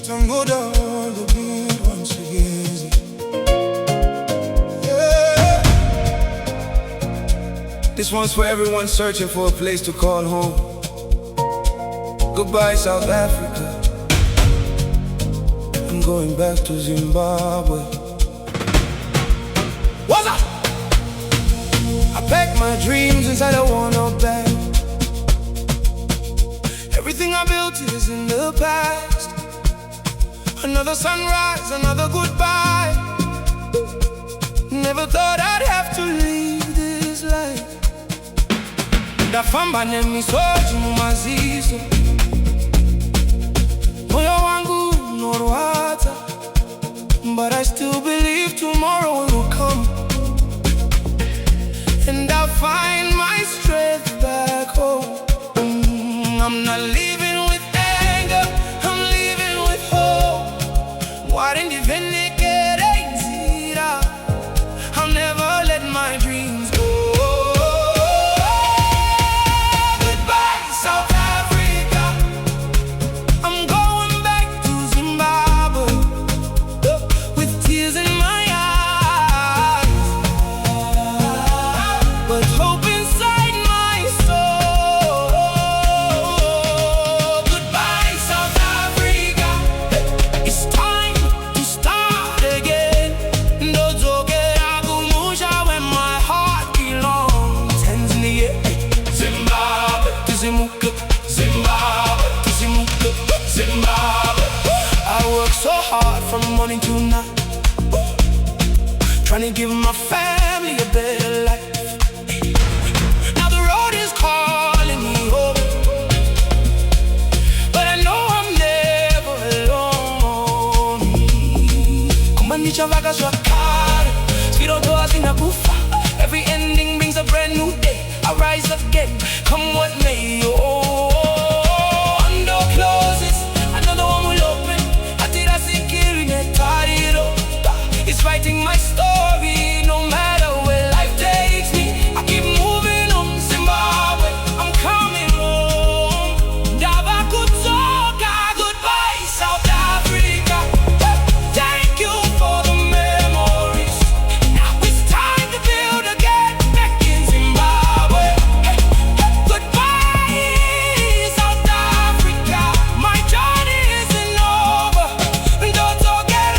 Tangoda all the good once again. Yeah. This one's for everyone searching for a place to call home. Goodbye, South Africa. I'm going back to Zimbabwe. What's up? I packed my dreams inside a worn-out bag. Everything I built is in the past. Another sunrise, another goodbye. Never thought I'd have to leave this life. Ndafamba nemisozi mumazizo, moyo wangu unorwadza, but I still believe tomorrow will come, and I'll find my strength back home. I'm not leaving with anger, I'm leaving with hope. I'll never let my dreams go. Goodbye, South Africa. I'm going back to Zimbabwe with tears in my eyes, but hope inside my soul. Goodbye, South Africa. It's time to start again. Zimbabwe. I work so hard from morning to night, trying to give my family a better life. Now the road is calling me home, but I know I'm never alone. Kumandisha vaka swakara, skiro toa zinakufa. Every ending brings a brand new day. I rise again, come what may. It's writing my story, no matter where life takes me. I keep moving on, Zimbabwe, I'm coming home. Never could talk, goodbye, South Africa. Thank you for the memories. Now it's time to build again, back in Zimbabwe. Goodbye, South Africa. My journey isn't over. Don't forget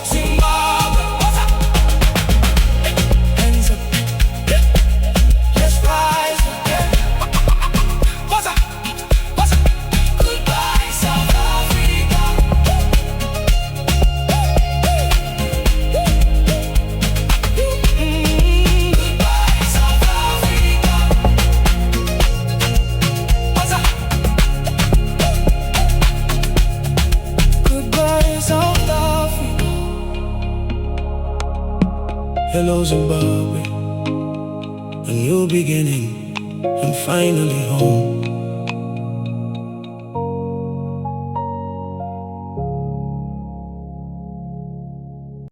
Zimbabwe, what's up? Hands up, let's rise again. What's up? What's up? Goodbye, South Africa. Goodbye, South Africa. What's up? Goodbye, South Africa. Hello, Zimbabwe, a new beginning, I'm finally home.